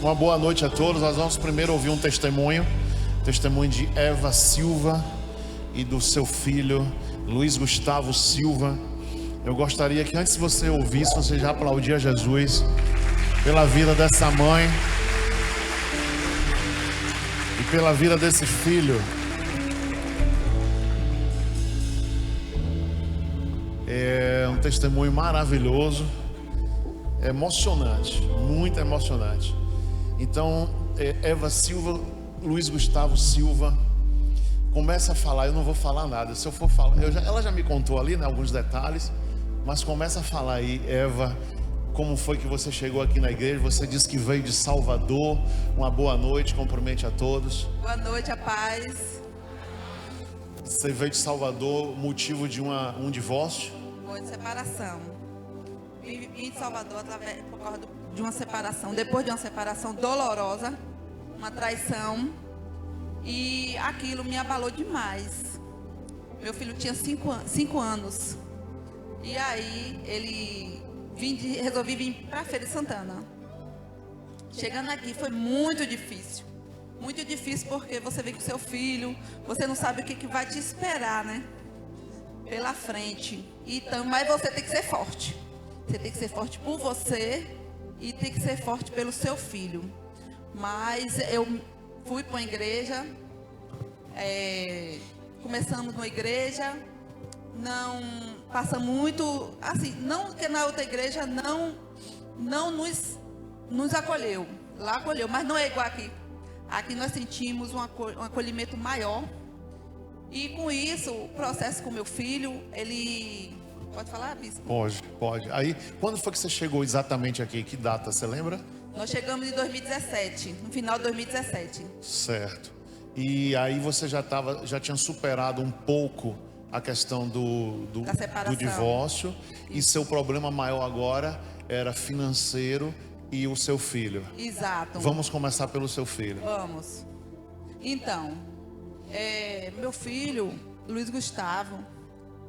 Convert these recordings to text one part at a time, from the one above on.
Uma boa noite a todos. Nós vamos primeiro ouvir um testemunho de Eva Silva e do seu filho Luiz Gustavo Silva. Eu gostaria que antes de você ouvisse, você já aplaudia Jesus pela vida dessa mãe e pela vida desse filho. É um testemunho maravilhoso, emocionante, muito emocionante. Então, Eva Silva, Luiz Gustavo Silva, começa a falar. Eu não vou falar nada. Se eu for falar, ela já me contou ali, né, alguns detalhes, mas começa a falar aí, Eva, como foi que você chegou aqui na igreja? Você disse que veio de Salvador. Uma boa noite, cumprimente a todos. Boa noite, a paz. Você veio de Salvador, motivo de um divórcio? Foi de separação. Vim de Salvador por causa de uma separação, depois de uma separação dolorosa, uma traição, e aquilo me abalou demais. Meu filho tinha 5 anos, e aí resolvi vir para Feira de Santana. Chegando aqui foi muito difícil porque você vem com seu filho, você não sabe o que vai te esperar, né? Pela frente. Então, mas você tem que ser forte. Você tem que ser forte por você e tem que ser forte pelo seu filho. Mas eu fui para uma igreja, começamos numa igreja, não passa muito, assim, não que na outra igreja não nos acolheu. Lá acolheu, mas não é igual aqui. Aqui nós sentimos um acolhimento maior. E com isso, o processo com meu filho, ele... Pode falar, bispo? Pode. Aí, quando foi que você chegou exatamente aqui? Que data, você lembra? Nós chegamos em 2017, no final de 2017. Certo. E aí você já tinha superado um pouco a questão do divórcio. Isso. E seu problema maior agora era financeiro e o seu filho. Exato. Vamos começar pelo seu filho. Vamos. Então, meu filho, Luiz Gustavo,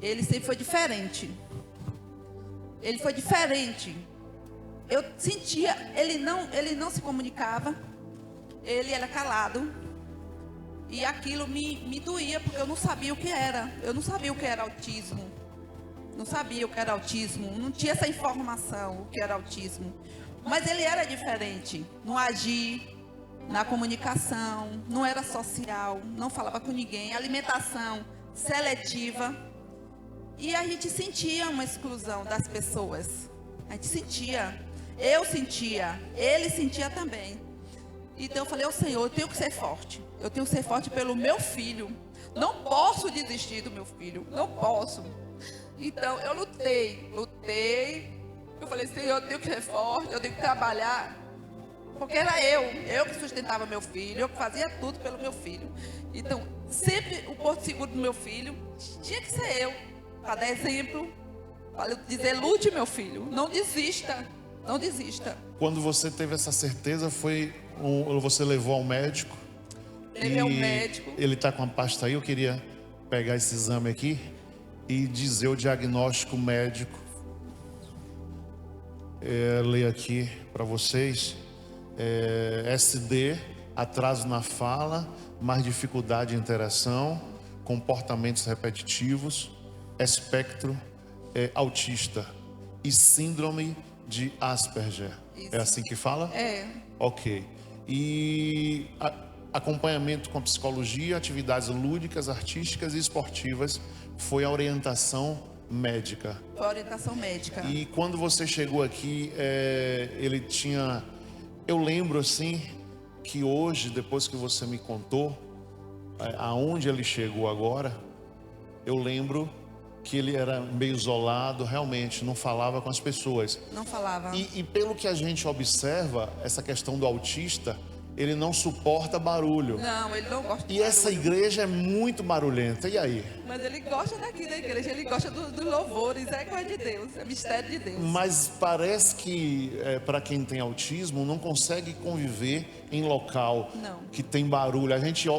ele sempre foi diferente. Ele foi diferente. Eu sentia, ele não se comunicava, ele era calado. E aquilo me doía, porque eu não sabia o que era. Eu não sabia o que era autismo. Não sabia o que era autismo. Não tinha essa informação, o que era autismo. Mas ele era diferente. No agir, na comunicação, não era social, não falava com ninguém. Alimentação seletiva. E a gente sentia uma exclusão das pessoas. A gente sentia. Eu sentia. Ele sentia também. Então eu falei, Senhor, eu tenho que ser forte. Eu tenho que ser forte pelo meu filho. Não posso desistir do meu filho. Não posso. Então eu lutei. Eu falei, Senhor, eu tenho que ser forte. Eu tenho que trabalhar. Porque era eu que sustentava meu filho. Eu que fazia tudo pelo meu filho. Então sempre o porto seguro do meu filho tinha que ser eu. Para dar exemplo. Para dizer, lute, meu filho. Não desista. Não desista. Quando você teve essa certeza, você levou ao médico? Levei ao médico. Ele está com a pasta aí. Eu queria pegar esse exame aqui e dizer o diagnóstico médico. Leio aqui para vocês. SD, atraso na fala, mais dificuldade em interação, comportamentos repetitivos, espectro autista e síndrome de Asperger. Isso. É assim que fala? É. Ok. E acompanhamento com psicologia, atividades lúdicas, artísticas e esportivas foi a orientação médica. Foi a orientação médica. E quando você chegou aqui, ele tinha... Eu lembro assim, que hoje, depois que você me contou, aonde ele chegou agora, eu lembro que ele era meio isolado, realmente, não falava com as pessoas. Não falava. E pelo que a gente observa, essa questão do autista, ele não suporta barulho. Não, ele não gosta de barulho. E essa igreja é muito barulhenta, e aí? Mas ele gosta daqui da igreja, ele gosta dos louvores, é coisa de Deus, é mistério de Deus. Mas parece que, para quem tem autismo, não consegue conviver em local que tem barulho. A gente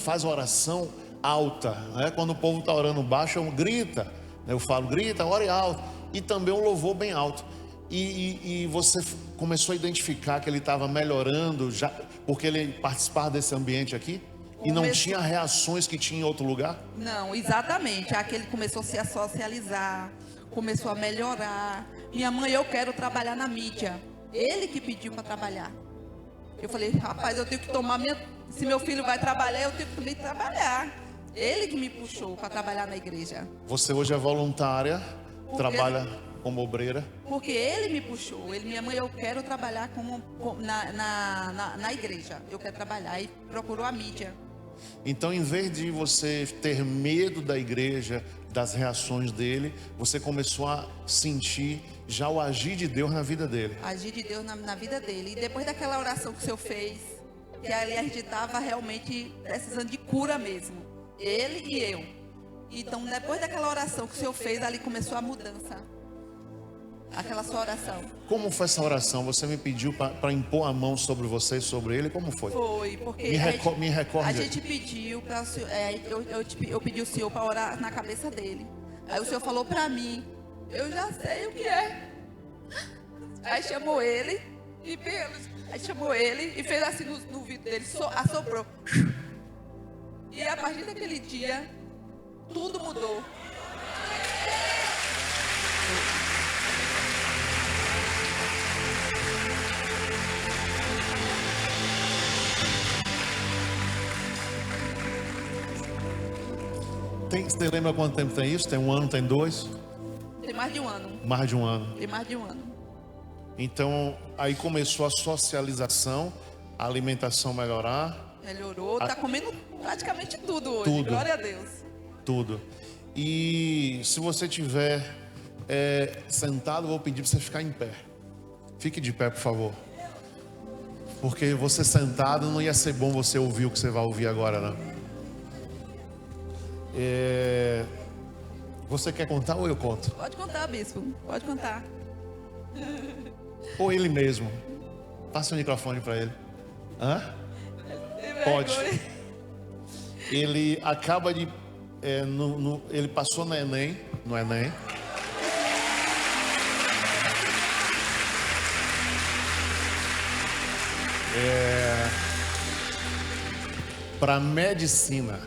faz oração alta, né? Quando o povo está orando baixo, grita. Eu falo, grita, ore alto. E também um louvor bem alto. E você começou a identificar que ele estava melhorando, já, porque ele participava desse ambiente aqui? E não tinha reações que tinha em outro lugar? Não, exatamente. Aquele começou a se socializar, começou a melhorar. Minha mãe, eu quero trabalhar na mídia. Ele que pediu para trabalhar. Eu falei, rapaz, eu tenho que tomar minha... Se meu filho vai trabalhar, eu tenho que também trabalhar. Ele que me puxou para trabalhar na igreja. Você hoje é voluntária, trabalha como obreira? Porque ele me puxou. Minha mãe, eu quero trabalhar na igreja. Eu quero trabalhar. E procurou a mídia. Então, em vez de você ter medo da igreja, das reações dele, você começou a sentir já o agir de Deus na vida dele. Agir de Deus na vida dele. E depois daquela oração que o senhor fez, que ali a gente estava realmente precisando de cura mesmo. Ele e eu. Então, depois daquela oração que o senhor fez, ali começou a mudança. Aquela sua oração. Como foi essa oração? Você me pediu para impor a mão sobre você e sobre ele? Como foi? Foi, porque me recorde. A gente pediu para eu pedi o senhor para orar na cabeça dele. Aí o senhor falou para mim, eu já sei o que é. Aí chamou ele e fez assim no vidro dele, assoprou. E a partir daquele dia, tudo mudou. Você lembra quanto tempo tem isso? Tem um ano, tem dois? Tem mais de um ano. Mais de um ano. Tem mais de um ano. Então, aí começou a socialização, a alimentação melhorar. Melhorou, tá comendo praticamente tudo hoje. Tudo. Glória a Deus. Tudo. E se você estiver sentado, eu vou pedir para você ficar em pé. Fique de pé, por favor. Porque você sentado não ia ser bom você ouvir o que você vai ouvir agora, não. Você quer contar ou eu conto? Pode contar, bispo. Pode contar. Ou ele mesmo. Passa o microfone para ele. Hã? Pode. Ele acaba de... ele passou no Enem. Para medicina.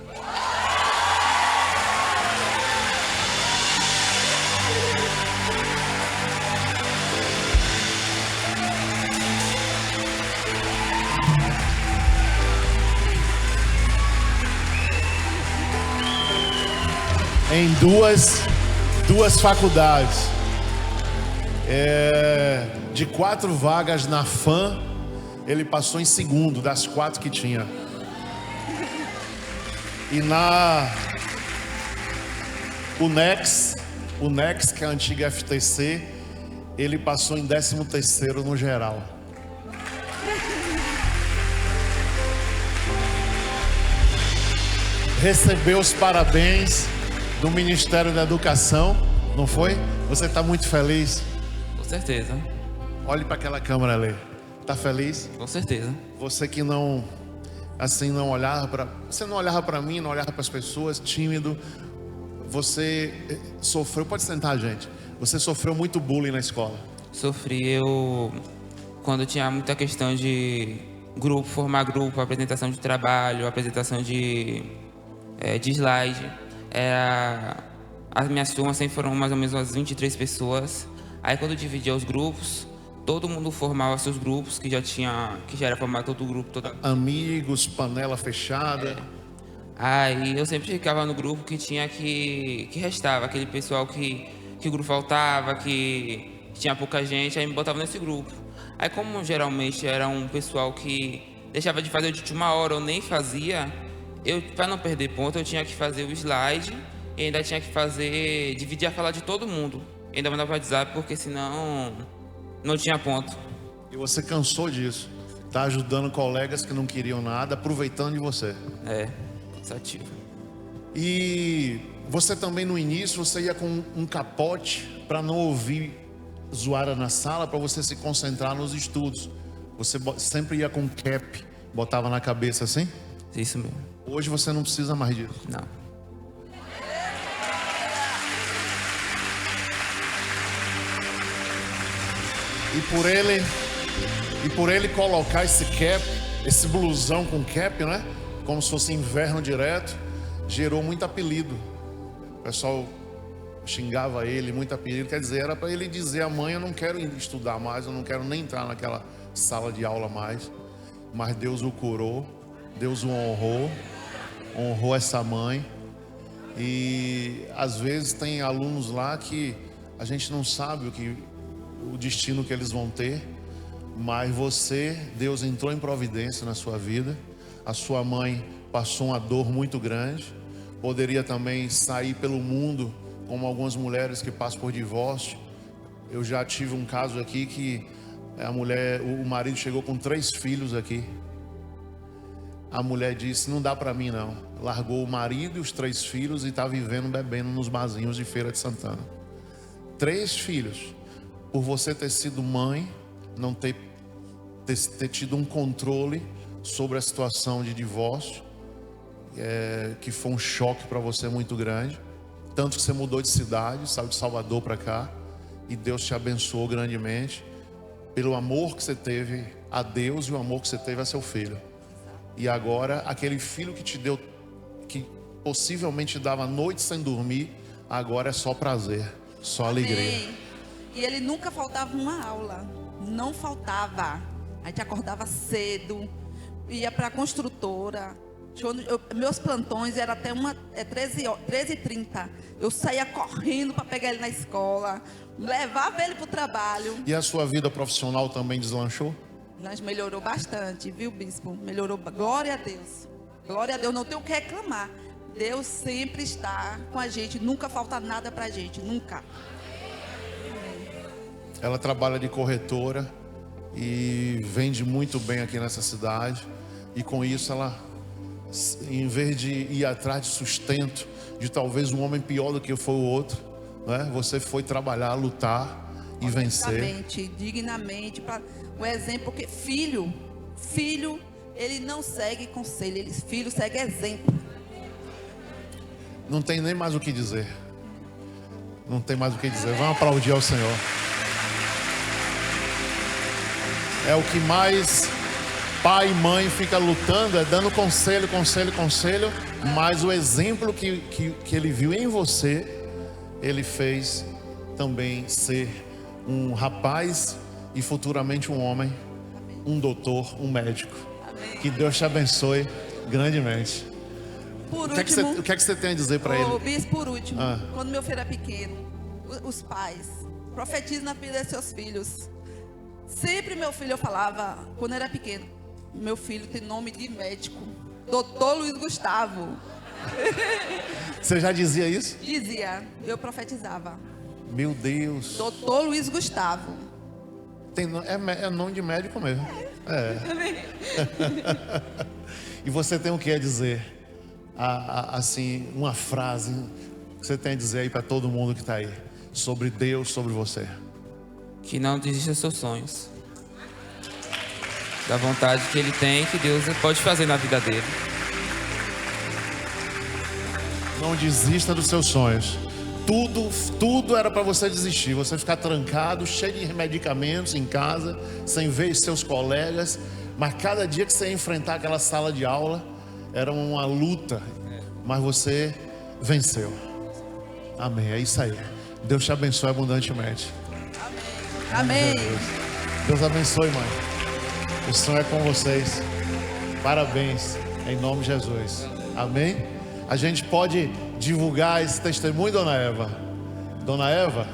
Em duas faculdades. De 4 vagas na FAM, ele passou em segundo das 4 que tinha. E na UNEX, que é a antiga FTC, ele passou em 13º no geral. Recebeu os parabéns do Ministério da Educação, não foi? Você está muito feliz? Com certeza. Olhe para aquela câmera ali. Está feliz? Com certeza. Você que não olhava para... Você não olhava para mim, não olhava para as pessoas, tímido. Você sofreu... Pode sentar, gente. Você sofreu muito bullying na escola. Sofri, quando tinha muita questão de grupo, formar grupo, apresentação de trabalho, apresentação de slide. As minhas turmas sempre foram mais ou menos umas 23 pessoas. Aí quando eu dividia os grupos, todo mundo formava seus grupos, que já era formado todo o grupo. Amigos, panela fechada. Aí eu sempre ficava no grupo que restava, aquele pessoal que o grupo faltava, que tinha pouca gente, aí me botava nesse grupo. Aí como geralmente era um pessoal que deixava de fazer de última hora ou nem fazia, para não perder ponto, eu tinha que fazer o slide e ainda tinha que dividir a fala de todo mundo. Ainda mandava para WhatsApp, porque senão não tinha ponto. E você cansou disso? Tá ajudando colegas que não queriam nada, aproveitando de você. Cansativo. E você também no início, você ia com um capote para não ouvir zoada na sala, para você se concentrar nos estudos. Você sempre ia com cap, botava na cabeça assim? Isso mesmo. Hoje você não precisa mais disso. Não. E por ele colocar esse cap, esse blusão com cap, né? Como se fosse inverno direto, gerou muito apelido. O pessoal xingava ele, muito apelido. Quer dizer, era para ele dizer à mãe: eu não quero estudar mais, eu não quero nem entrar naquela sala de aula mais. Mas Deus o curou, Deus o honrou essa mãe. E às vezes tem alunos lá que a gente não sabe o destino que eles vão ter, mas Deus entrou em providência na sua vida. A sua mãe passou uma dor muito grande, poderia também sair pelo mundo como algumas mulheres que passam por divórcio. Eu já tive um caso aqui que o marido chegou com 3 filhos aqui. A mulher disse: não dá para mim não. Largou o marido e os 3 filhos e está vivendo, bebendo nos barzinhos de Feira de Santana. 3 filhos. Por você ter sido mãe, não ter tido um controle sobre a situação de divórcio, que foi um choque para você muito grande. Tanto que você mudou de cidade, saiu de Salvador para cá, e Deus te abençoou grandemente pelo amor que você teve a Deus e o amor que você teve a seu filho. E agora aquele filho que te deu, que possivelmente dava noite sem dormir, agora é só prazer, só alegria. Amém. E ele nunca faltava uma aula, não faltava. A gente acordava cedo, ia para a construtora. Meus plantões eram até 13h30. Eu saía correndo para pegar ele na escola, levava ele para o trabalho. E a sua vida profissional também deslanchou? Mas melhorou bastante, viu, bispo? Melhorou, glória a Deus. Glória a Deus, não tenho o que reclamar. Deus sempre está com a gente, nunca falta nada para a gente, nunca. Ela trabalha de corretora e vende muito bem aqui nessa cidade. E com isso ela, em vez de ir atrás de sustento de talvez um homem pior do que foi o outro, né? Você foi trabalhar, lutar e vencer. Dignamente, para o exemplo, porque filho, ele não segue conselho, filho segue exemplo. Não tem nem mais o que dizer. Não tem mais o que dizer. Vamos aplaudir ao Senhor. É o que mais pai e mãe fica lutando, é dando conselho, mas o exemplo que ele viu em você, ele fez também ser um rapaz e futuramente um homem, um doutor, um médico. Amém. Que Deus te abençoe grandemente. Por O último, que é que você tem a dizer para ele? Bispo, por último, quando meu filho era pequeno, os pais profetizam na vida de seus filhos. Sempre meu filho, eu falava, quando era pequeno: meu filho tem nome de médico, Dr. Luiz Gustavo. Você já dizia isso? Dizia, eu profetizava. Meu Deus. Dr. Luiz Gustavo. É nome de médico mesmo. E você tem o que a dizer? Assim, uma frase que você tem a dizer aí para todo mundo que está aí, sobre Deus, sobre você. Que não desista dos seus sonhos. Da vontade que ele tem, que Deus pode fazer na vida dele. Não desista dos seus sonhos. Tudo era para você desistir. Você ficar trancado, cheio de medicamentos em casa, sem ver seus colegas. Mas cada dia que você ia enfrentar aquela sala de aula, era uma luta. Mas você venceu. Amém. É isso aí. Deus te abençoe abundantemente. Amém. Deus abençoe, mãe. O Senhor é com vocês. Parabéns, em nome de Jesus. Amém? A gente pode divulgar esse testemunho, dona Eva? Dona Eva,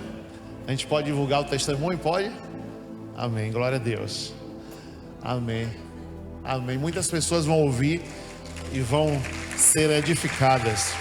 a gente pode divulgar o testemunho? Pode? Amém, glória a Deus. Amém. Amém. Muitas pessoas vão ouvir e vão ser edificadas.